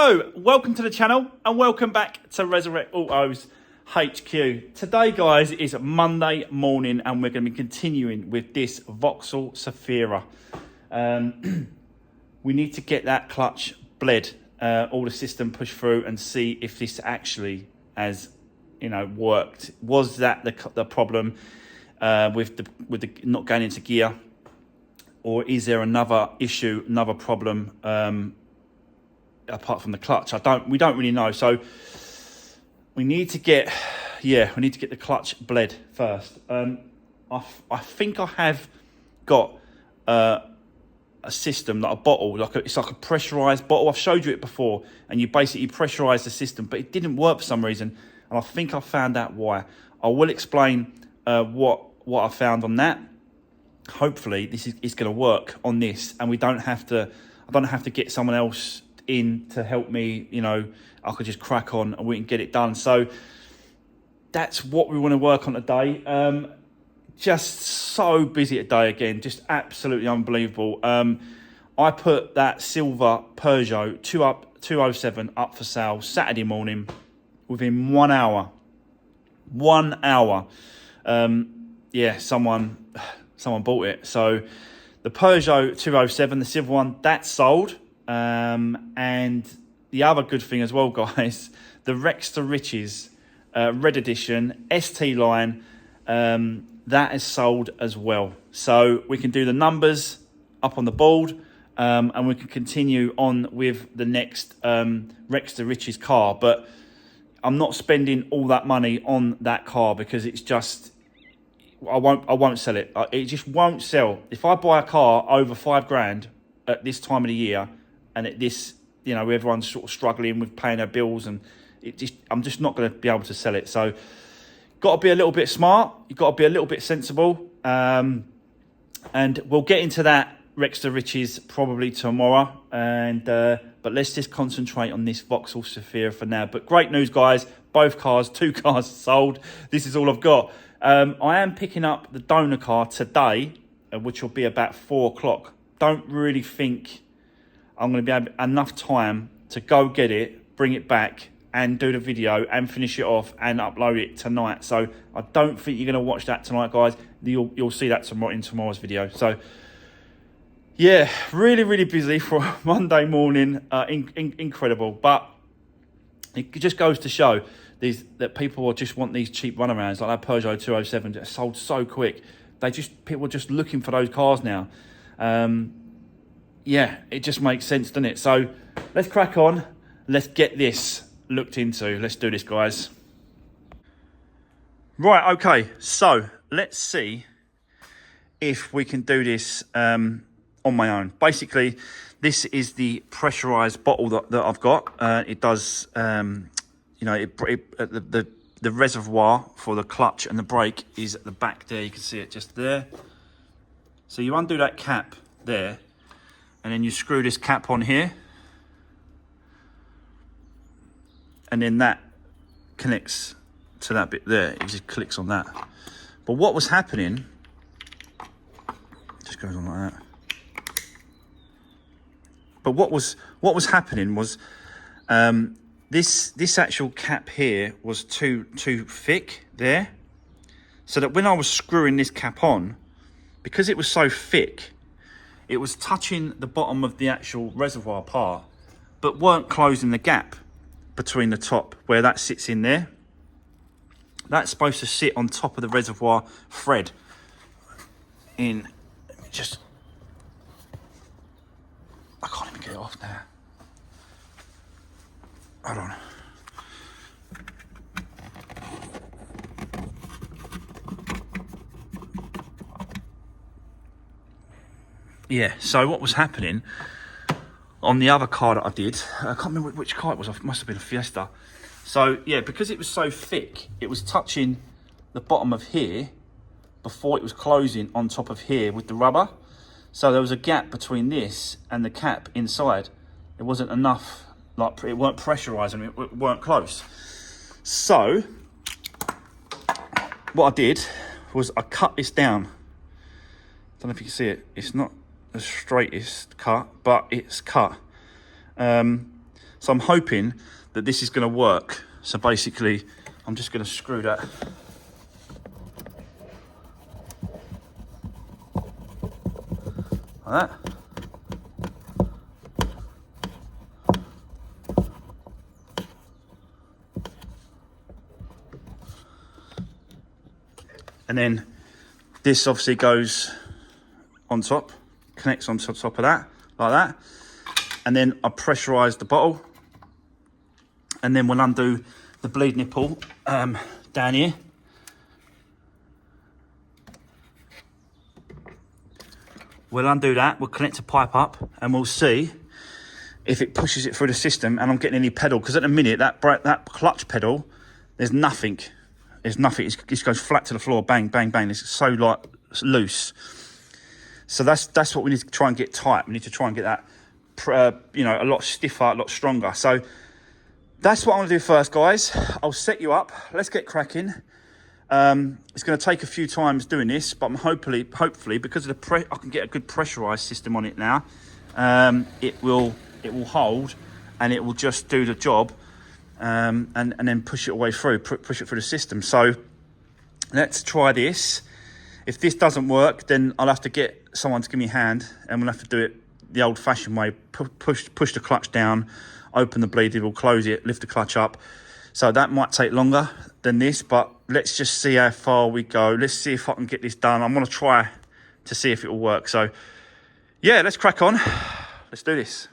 Hello, welcome to the channel and welcome back to Resurwreck Autos HQ. Today, guys, is Monday morning and we're going to be continuing with this Vauxhall Zafira. We need to get that clutch bled, all the system pushed through and see if this actually has, worked. Was that the problem with the not going into gear, or is there another issue, another problem? Apart from the clutch, we don't really know. So we need to get, the clutch bled first. I think I have got a system, like a bottle, it's like a pressurized bottle. I've showed you it before, and you basically pressurize the system, but it didn't work for some reason, and I think I found out why. I will explain what I found on that. Hopefully, this is going to work on this, and I don't have to get someone else in to help me. I could just crack on and we can get it done. So that's what we want to work on today. Just so busy today again, just absolutely unbelievable. I put that silver Peugeot 207 up for sale Saturday morning. Within 1 hour, someone bought it. So the Peugeot 207, the silver one, that's sold. And the other good thing as well, guys, the Rex to Riches Red Edition ST line, that is sold as well. So we can do the numbers up on the board, and we can continue on with the next Rex to Riches car. But I'm not spending all that money on that car because it's just, I won't sell it. It just won't sell. If I buy a car over £5,000 at this time of the year, and everyone's sort of struggling with paying their bills, and I'm just not going to be able to sell it. So, got to be a little bit smart. You've got to be a little bit sensible. And we'll get into that Rex to Riches probably tomorrow. But let's just concentrate on this Vauxhall Zafira for now. But great news, guys. Both cars, 2 cars sold. This is all I've got. I am picking up the donor car today, which will be about 4 o'clock. Don't really think I'm going to be able enough time to go get it, bring it back, and do the video and finish it off and upload it tonight. So I don't think you're going to watch that tonight, guys. You'll see that in tomorrow's video. So yeah, really, really busy for a Monday morning. Incredible, but it just goes to show that people just want these cheap runarounds like that Peugeot 207 that sold so quick. People are just looking for those cars now. Yeah, it just makes sense, doesn't it? So let's crack on. Let's get this looked into. Let's do this, guys. Right, okay. So let's see if we can do this on my own. Basically, this is the pressurized bottle that I've got. It does, the reservoir for the clutch and the brake is at the back there. You can see it just there. So you undo that cap there, and then you screw this cap on here, and then that connects to that bit there. It just clicks on that. But what was happening, just goes on like that. But what was happening was this actual cap here was too thick there, so that when I was screwing this cap on, because it was so thick, it was touching the bottom of the actual reservoir part, but weren't closing the gap between the top where that sits in there. That's supposed to sit on top of the reservoir thread. I can't even get it off now. Hold on. Yeah, so what was happening on the other car that I did, I can't remember which car it was, it must have been a Fiesta. So yeah, because it was so thick, it was touching the bottom of here before it was closing on top of here with the rubber. So there was a gap between this and the cap inside. It wasn't enough, like it weren't pressurizing, it weren't close. So what I did was I cut this down. Don't know if you can see it. It's not the straightest cut, but it's cut. So I'm hoping that this is going to work. So basically, I'm just going to screw that. Like that. And then this obviously goes on top, connects on top of that, like that. And then I pressurise the bottle. And then we'll undo the bleed nipple down here. We'll undo that, we'll connect a pipe up, and we'll see if it pushes it through the system and I'm getting any pedal. Because at the minute, that clutch pedal, there's nothing. There's nothing, it just goes flat to the floor, bang, bang, bang. It's so like loose. So that's what we need to try and get tight. We need to try and get that, you know, a lot stiffer, a lot stronger. So that's what I'm gonna do first, guys. I'll set you up, let's get cracking. It's going to take a few times doing this, but I'm hopefully because of the I can get a good pressurized system on it now. It will hold, and it will just do the job, and then push it away through, push it through the system. So let's try this. If this doesn't work, then I'll have to get someone to give me a hand, and we'll have to do it the old-fashioned way. Push the clutch down, open the bleed, we'll close it, lift the clutch up. So that might take longer than this, but let's just see how far we go. Let's see if I can get this done. I'm going to try to see if it will work. So, yeah, let's crack on. Let's do this.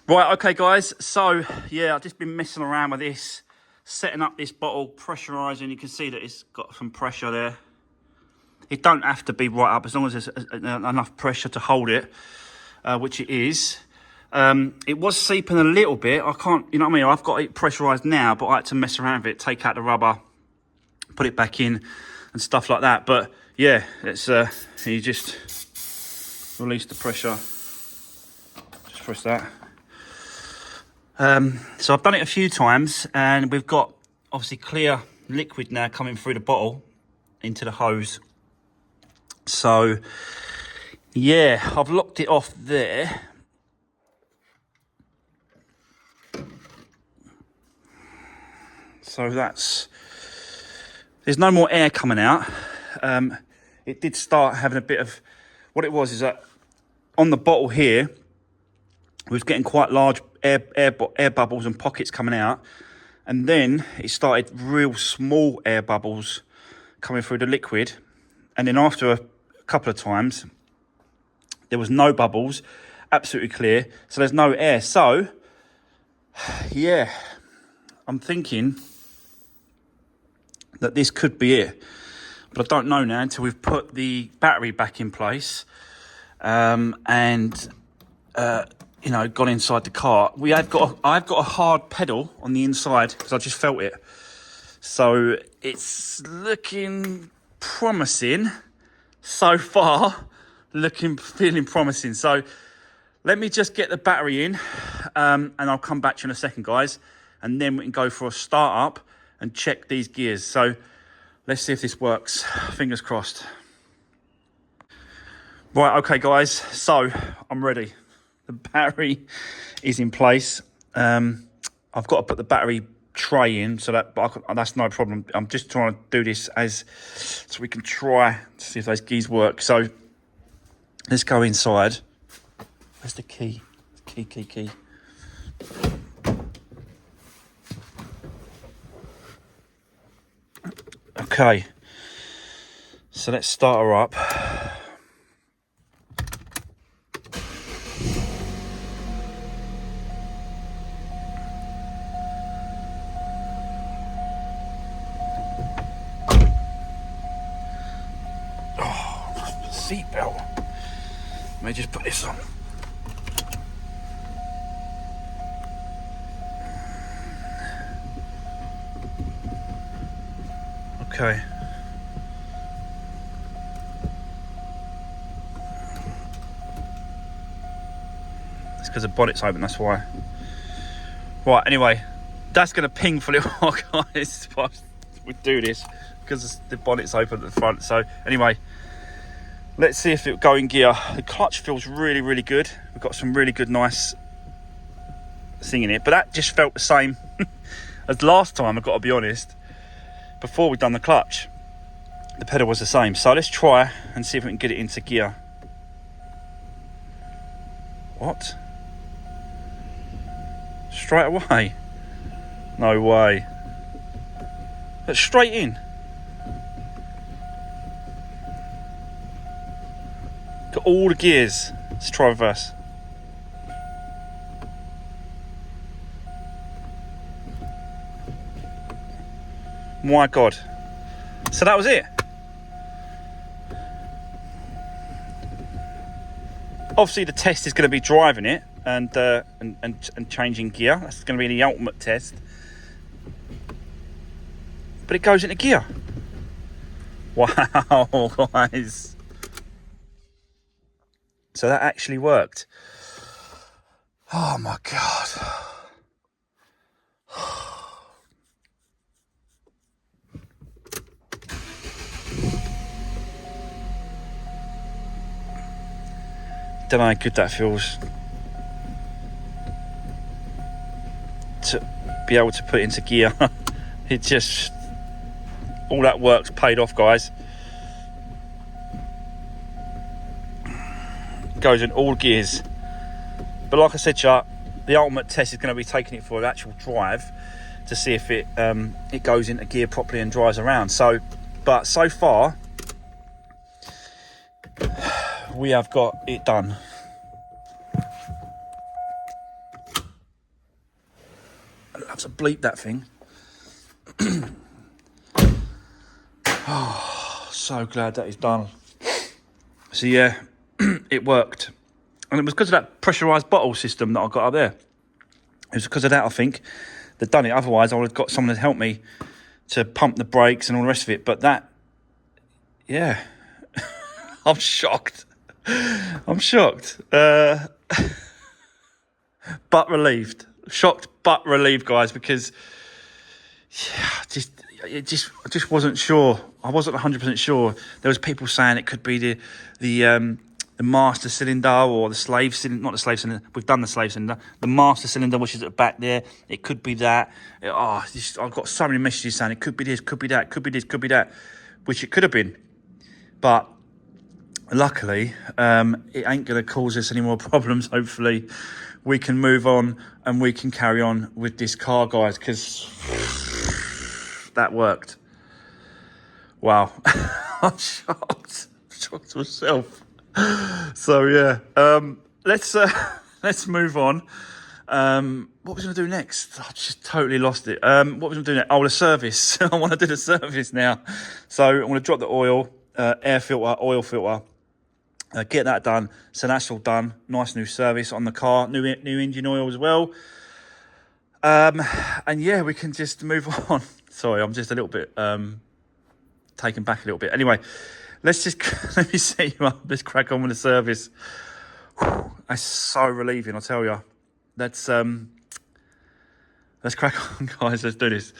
Right, okay guys, so yeah, I've just been messing around with this, setting up this bottle, pressurising. You can see that it's got some pressure there. It don't have to be right up, as long as there's enough pressure to hold it, which it is. It was seeping a little bit. I can't, you know what I mean? I've got it pressurised now, but I had to mess around with it, take out the rubber, put it back in and stuff like that. But yeah, it's you just release the pressure, just press that. So I've done it a few times, and we've got obviously clear liquid now coming through the bottle into the hose. So yeah, I've locked it off there. So there's no more air coming out. It did start having a bit of, what it was is that on the bottle here, we was getting quite large air bubbles and pockets coming out, and then it started real small air bubbles coming through the liquid, and then after a couple of times there was no bubbles, absolutely clear, so there's no air. So yeah, I'm thinking that this could be it, but I don't know now until we've put the battery back in place, and you know, gone inside the car. I've got a hard pedal on the inside because I just felt it. So it's looking promising so far. Feeling promising. So let me just get the battery in, and I'll come back to you in a second, guys. And then we can go for a start up and check these gears. So let's see if this works. Fingers crossed. Right, okay, guys. So I'm ready. The battery is in place. I've got to put the battery tray in, so that's no problem. I'm just trying to do this so we can try to see if those keys work. So let's go inside. Where's the key? Key. Okay, so let's start her up. Oh, seatbelt. Let me just put this on. Okay. It's because the bonnet's open, that's why. Right, anyway, that's going to ping for a little while, guys. We do this because the bonnet's open at the front. So, anyway, let's see if it'll go in gear. The clutch feels really, really good. We've got some really good, nice thing in it. But that just felt the same as last time, I've got to be honest. Before we'd done the clutch, the pedal was the same. So let's try and see if we can get it into gear. What? Straight away? No way. But straight in. Got all the gears. Let's try reverse. My God. So that was it. Obviously the test is going to be driving it and changing gear. That's going to be the ultimate test. But it goes into gear. Wow, guys. So that actually worked. Oh my God. Don't know how good that feels to be able to put it into gear. It just, all that work's paid off, guys. Goes in all gears. But like I said, Chuck, the ultimate test is going to be taking it for an actual drive to see if it goes into gear properly and drives around. So, but so far we have got it done. I'd love to bleep that thing. Oh, so glad that is done. So yeah, it worked. And it was because of that pressurised bottle system that I got up there. It was because of that, I think, that done it. Otherwise, I would have got someone to help me to pump the brakes and all the rest of it. But that, yeah, I'm shocked. I'm shocked. But relieved. Shocked but relieved, guys, because I just wasn't sure. I wasn't 100% sure. There was people saying it could be the master cylinder or the slave cylinder. Not the slave cylinder. We've done the slave cylinder. The master cylinder, which is at the back there. It could be that. I've got so many messages saying it could be this, could be that, could be this, could be that, which it could have been. But luckily, it ain't going to cause us any more problems. Hopefully, we can move on and we can carry on with this car, guys, because that worked. Wow. I'm shocked. Shocked myself. So yeah, let's move on. What was I going to do next? I just totally lost it. What was I going to do next? Oh, the service. I want to do the service now. So I'm going to drop the oil, air filter, oil filter. Get that done. So that's all done. Nice new service on the car. New engine oil as well. And yeah, we can just move on. Sorry, I'm just a little bit taken back a little bit. Anyway, let me set you up. Let's crack on with the service. Whew, that's so relieving, I tell you. Let's crack on, guys. Let's do this.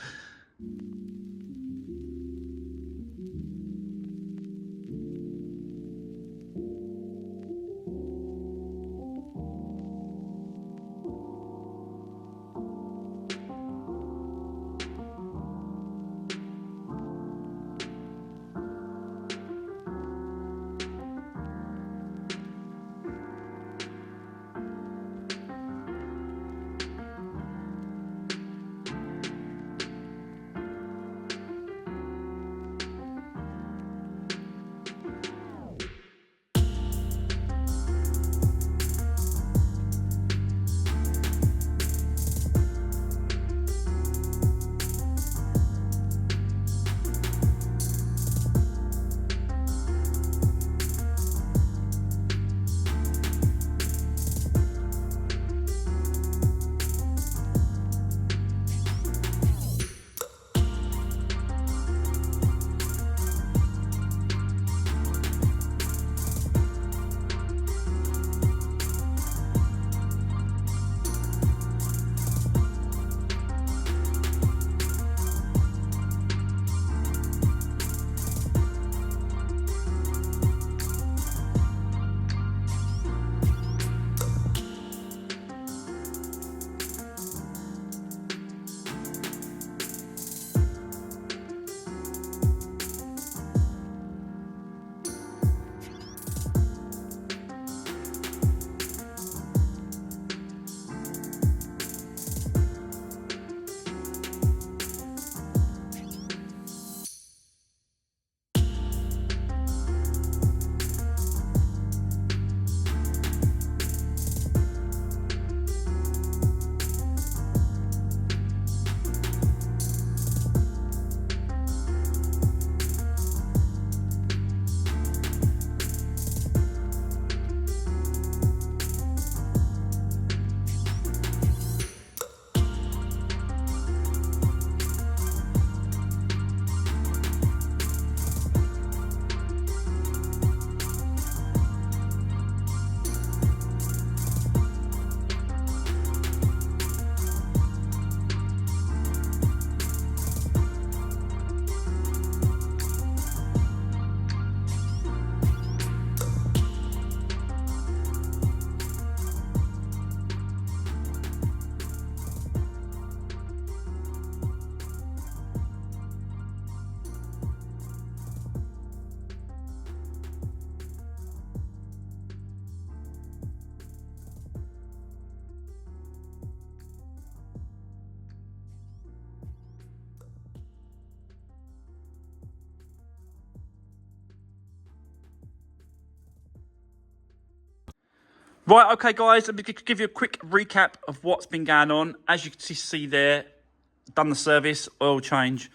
Right, okay, guys, let me give you a quick recap of what's been going on. As you can see there, done the service, oil change,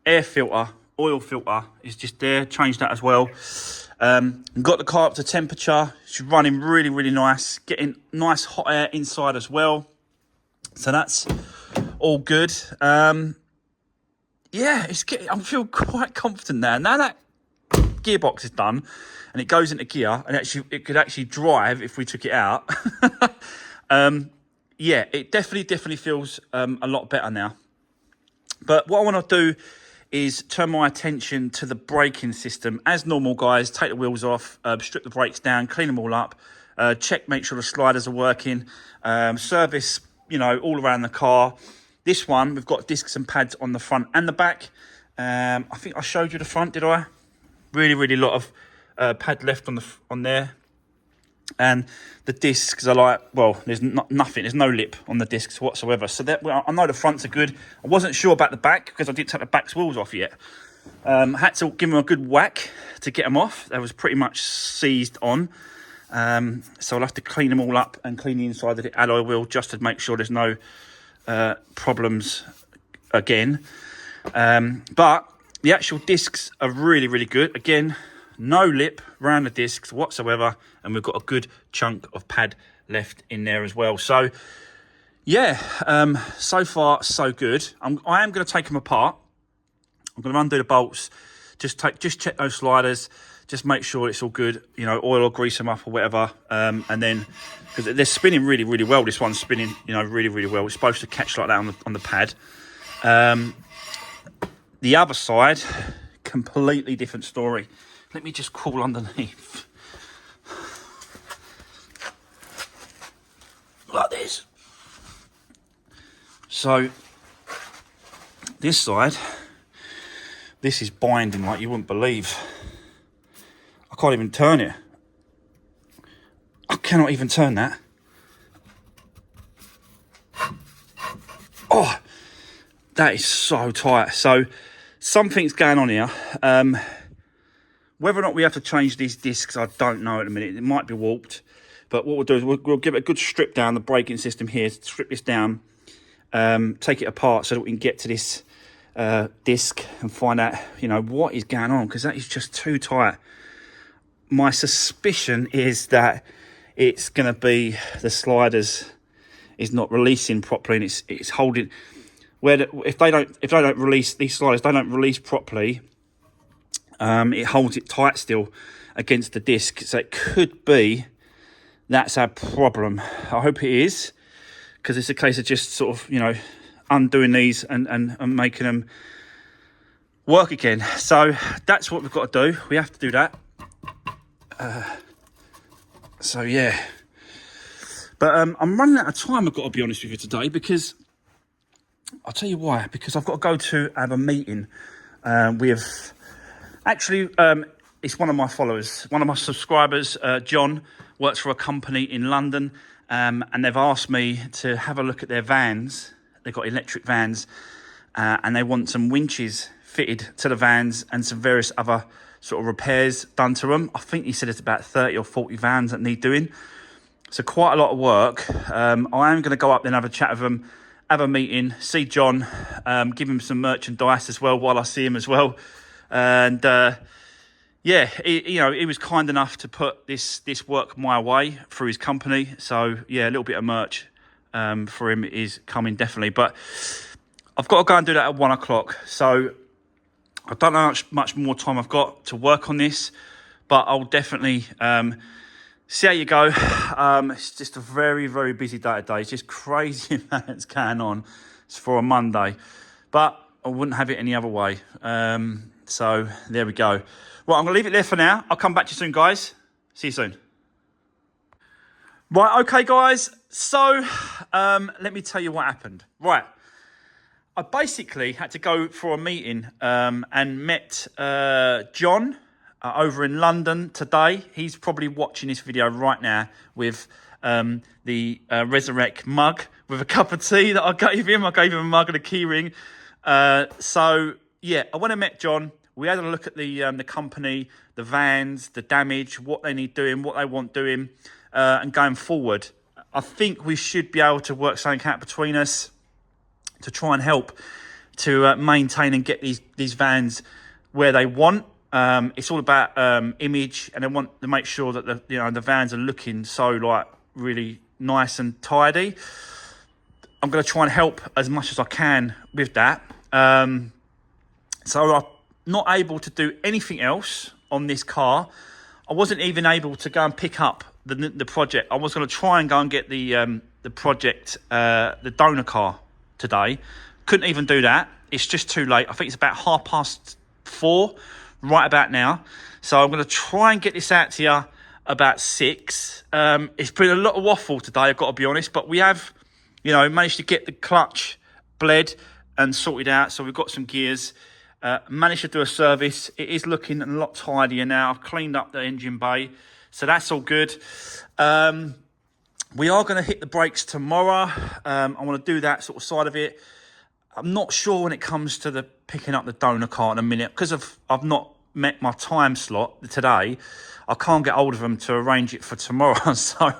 air filter, oil filter is just there, changed that as well. Got the car up to temperature, it's running really, really nice, getting nice hot air inside as well. So that's all good. Yeah, I feel quite confident now. Now that gearbox is done and it goes into gear, and it could actually drive if we took it out. Yeah, it definitely feels a lot better now. But what I want to do is turn my attention to the braking system. As normal, guys, take the wheels off, strip the brakes down, clean them all up, check, make sure the sliders are working, service, all around the car. This one, we've got discs and pads on the front and the back. I think I showed you the front, did I? Really lot of pad left on there. And the discs are like, well, there's nothing. There's no lip on the discs whatsoever. So I know the fronts are good. I wasn't sure about the back because I didn't take the back's wheels off yet. Had to give them a good whack to get them off. They was pretty much seized on. So I'll have to clean them all up and clean the inside of the alloy wheel just to make sure there's no problems again. But the actual discs are really good. Again, no lip around the discs whatsoever, and we've got a good chunk of pad left in there as well. So yeah, so far so good. I am going to take them apart. I'm going to undo the bolts, just check those sliders, just make sure it's all good, oil or grease them up or whatever, and then, because they're spinning really well. This one's spinning, really well. It's supposed to catch like that on the pad. The other side, completely different story. Let me just crawl underneath. Like this. So, this side, this is binding like you wouldn't believe. I can't even turn it. I cannot even turn that. Oh, that is so tight. So, something's going on here. Whether or not we have to change these discs, I don't know at the minute. It might be warped. But what we'll do is we'll give it a good strip down, the braking system here, strip this down, take it apart so that we can get to this disc and find out, what is going on, because that is just too tight. My suspicion is that it's going to be the sliders is not releasing properly, and it's holding. If they don't release these sliders, they don't release properly. It holds it tight still against the disc, so it could be that's our problem. I hope it is, because it's a case of just sort of undoing these and making them work again. So that's what we've got to do. We have to do that. So yeah, but I'm running out of time, I've got to be honest with you today, because I'll tell you why. Because I've got to go to have a meeting with. Actually, it's one of my followers, one of my subscribers, John, works for a company in London, and they've asked me to have a look at their vans. They've got electric vans, and they want some winches fitted to the vans and some various other sort of repairs done to them. I think he said it's about 30 or 40 vans that need doing. So quite a lot of work. I am going to go up there and have a chat with them, have a meeting, see John, give him some merchandise as well while I see him as well. And yeah, he was kind enough to put this work my way through his company. So yeah, a little bit of merch for him is coming definitely. But I've got to go and do that at 1 o'clock. So I don't know how much more time I've got to work on this, but I'll definitely see how you go. It's just a very busy day today. It's just crazy amounts going on. It's for a Monday, but I wouldn't have it any other way. So there we go. Right, I'm going to leave it there for now. I'll come back to you soon, guys. See you soon. Right, okay, guys. So let me tell you what happened. Right, I basically had to go for a meeting and met John over in London today. He's probably watching this video right now with the Resurwreck mug with a cup of tea that I gave him. I gave him a mug and a key ring. So yeah, I went and met John. We had a look at the company, the vans, the damage, what they need doing, what they want doing. and going forward, I think we should be able to work something out between us to try and help to maintain and get these vans where they want. It's all about image, and they want to make sure that the vans are looking so like really nice and tidy. I'm going to try and help as much as I can with that. So I'm not able to do anything else on this car. I wasn't even able to go and pick up the project. I was going to try and go and get the project, the donor car today. Couldn't even do that. It's just too late. I think it's about 4:30 right about now. So I'm going to try and get this out to you about 6. It's been a lot of waffle today, I've got to be honest, but we have, managed to get the clutch bled and sorted out. So we've got some gears. Managed to do a service. It is looking a lot tidier now. I've cleaned up the engine bay, so that's all good. We are going to hit the brakes tomorrow. I want to do that sort of side of it. I'm not sure when it comes to the picking up the donor car in a minute, because I've not met my time slot today. I can't get hold of them to arrange it for tomorrow. So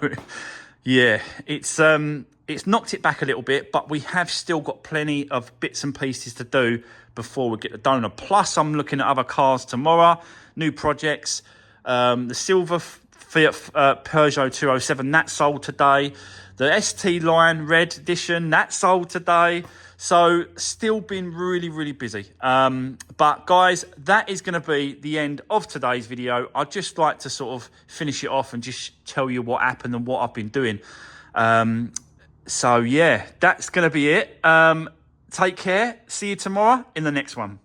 yeah, it's knocked it back a little bit, but we have still got plenty of bits and pieces to do before we get the donor. Plus, I'm looking at other cars tomorrow, new projects. The silver Fiat Peugeot 207, that sold today. The ST line red edition, that sold today. So still been really, really busy. But guys, that is going to be the end of today's video. I'd just like to sort of finish it off and just tell you what happened and what I've been doing. So yeah, that's going to be it. Take care. See you tomorrow in the next one.